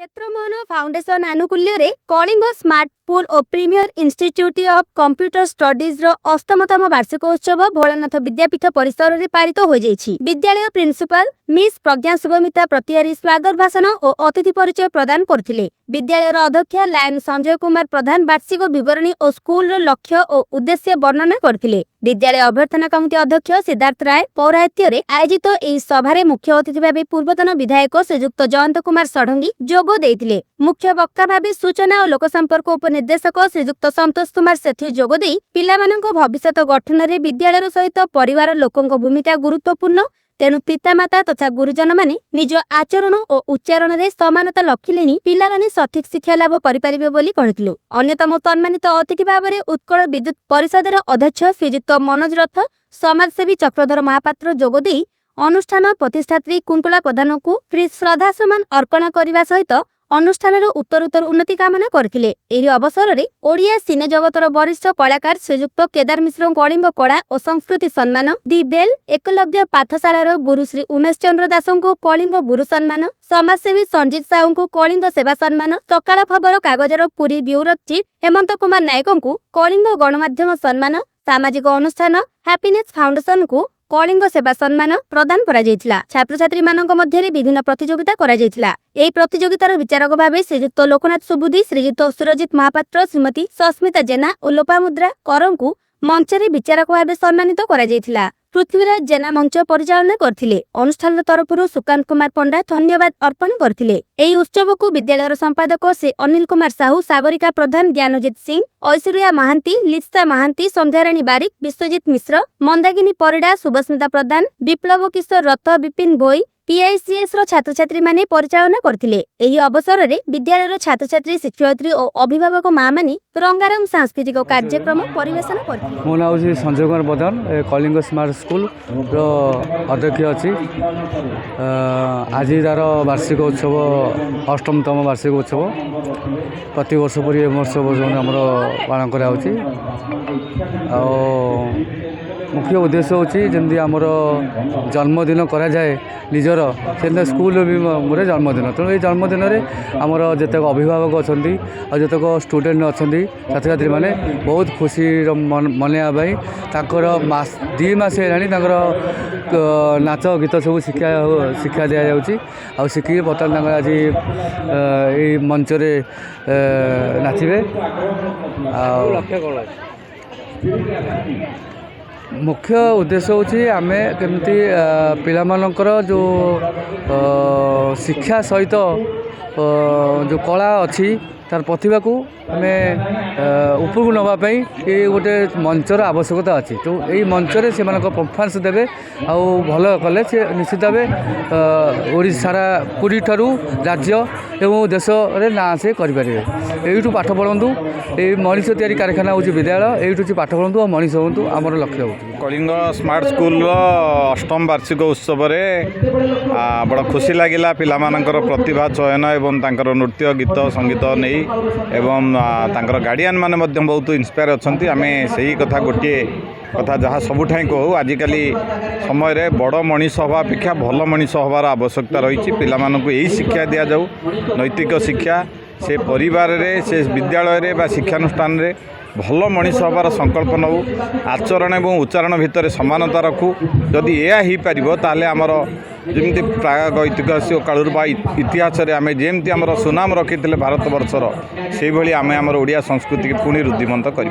क्षेत्रमोहन foundation आनुकूल्य रे Kalinga smart school और premier institute of computer studies रो अष्टमतम वार्षिकोत्सव भोलानाथ विद्यापीठ परिसर में पारित हो जाइछि। विद्यालय प्रिंसिपल मिस प्रज्ञा शुभमिता प्रतिहारी स्वागत भाषण और अतिथि परिचय प्रदान करथिले। विद्यालय अध्यक्ष लायन संजय कुमार प्रधान वार्षिक विवरणी और स्कूल लक्ष्य और उद्देश्य वर्णना करथिले। विद्यालय अभ्यर्थना कमिटी अध्यक्ष सिद्धार्थ राय पौराहित्य रे आयोजित एही सभारे मुख्य अतिथि भावे पूर्वतन विधायक श्रीयुक्त जयंत कुमार षडंगी जोग देइथिले। मुख्य वक्ता भावे सूचना और लोक संपर्क उपनिर्देशक श्रीयुक्त संतोष कुमार सेठी जोग देइ पिलामानंक भविष्यत गठन रे विद्यालय सहित परिवार लोकंक भूमिका गुरुत्वपूर्ण, तेणु पितामाता तथा गुरुजन माने निज आचरण और उच्चारण रे समानता रखिले पिलामाने सठिक शिक्षा लाभ करिपारिबे बोली कहिथिलु। अन्यतम सम्मानित अतिथि भाବରେ उत्कल विद्युत परिषदर अध्यक्ष श्रीयुक्त मनोज रथ, समाजसेवी चक्रधर महापात्र जोग देइ अनुष्ठान प्रतिष्ठात्री कुंतला प्रधान को श्रद्धा सम्मान अर्पण करने सहित अनुष्ठान उत्तरोत्तर उन्नति कामना करथिले। एही अवसर में ओडिया सिने जगतर वरिष्ठ कलाकार श्रीयुक्त केदार मिश्र कलिंग कला और संस्कृति सम्मान, दि बेल एकलव्य पाठशालार गुरु श्री उमेश चंद्र दास को कलिंग गुरु सम्मान, समाजसेवी संजीत साहू को कलिंग सेवा सम्मान, सकाळ खबर कागजर पुरी ब्यूरो चीफ हेमंत कुमार नायक को कलिंग गणमाध्यम सम्मान, सामाजिक अनुष्ठान हैप्पीनेस फाउंडेशन को कलिंग सेवा सम्मान प्रदान करा जायतिला। छात्र छात्री मानक मध्य विभिन्न प्रतियोगिता करा जायतिला। एही प्रतियोगितार विचारक भावे श्रीयुक्त लोकनाथ सुबुद्धि, श्रीयुक्त सुरजित महापात्र, श्रीमती सस्मिता जेना और लोपामुद्रा करम को मंचरे विचारक भावे सम्मानित करा जायतिला। पृथ्वीराज जेना मंच परिचालन करथिले। अनुष्ठान तरफरु सुकांत कुमार पंडा धन्यवाद अर्पण करथिले। एही उत्सव को विद्यालय संपादक श्री अनिल कुमार साहू, सागरिका प्रधान, ज्ञानजीत सिंह, ऐश्वर्या महांती, लिप्सा महांती, संध्याराणी बारिक, विश्वजीत मिश्र, मंदाकिनी परिडा, सुभस्मिता प्रधान, विप्लव किशोर रथ, विपिन भोई, पीआईसीएस रो छात्र छात्री माने परिचालन करथिले। एही अवसर में विद्यालय छात्र छात्री, शिक्षयित्री और अभिभावक माँ माने रंगारंग सांस्कृतिक कार्यक्रम परिवेशन करथिले। मो नाम अछि संजय कुमार प्रधान, कलिंग स्मार्ट स्कूल रो अध्यक्ष अछि। आज तार वार्षिक उत्सव अष्टमतम वार्षिक उत्सव प्रति वर्ष परि महोत्सव हमर पालन करा होछि। मुख्य उद्देश्य होछि जंदी हमर जन्मदिन करा जाए निजर से स्कूल भी मोर जन्मदिन, तेणु ये जन्मदिन में आमर जितक अभिभावक अच्छा और जितक स्टूडेंट अच्छा छात्र छात्री मैंने बहुत खुशी मनैवाई मास 2 मास है नाच गीत सब शिक्षा दि जाऊँगी आ शिखिक बर्तमान आज ये मंचरे नाचे। मुख्य उद्देश्य होची आमे केमती पिलामानकर जो शिक्षा सहित जो कला अच्छी तार प्रतिभा को आमे उपरकू नवाई ये गोटे मंचर आवश्यकता अच्छी। तो यही मंचरे से परफॉर्मेंस देवे आउ भल कले से निश्चित भाव सारा 20 ठारू राज्य एवं देश रे ना से करेंगे। यू पाठ पढ़ु ये मनीष तैयारी कारखाना हूँ विद्यालय, यू पाठ पढ़ु और मनीष हूँ आमर लक्ष्य हो। कलिंग स्मार्ट स्कूल अष्टम वार्षिक उत्सव बड़ा खुशी लगिला पिलामानंकर प्रतिभा चयन एवं तांकर नृत्य गीत संगीत नहीं एवं तांकर गार्डियन माने मध्य बहुत इंस्पायर अच्छी। आम से कथा गोटे कथा जहाँ सबुठा कहूँ आजिकल समय रे बड़ मनीष हवा अपेक्षा भल मनीष हबार आवश्यकता रही। पिलामानंकु यही शिक्षा दि जाऊ, नैतिक शिक्षा से परिवार रे से विद्यालय रे बा शिक्षानुष्ठान रे भल मनीष हबार संकल्प नौ, आचरण एवं उच्चारण भितर समानता रखू। जदि यह हो पार ताले आमर जमी प्राग ऐतिहासिक कालू बा इतिहास आम जमी आम सुनाम रखी भारत वर्षर से भाई आम आम ओडिया संस्कृति पुणी रुद्धिमंत कर।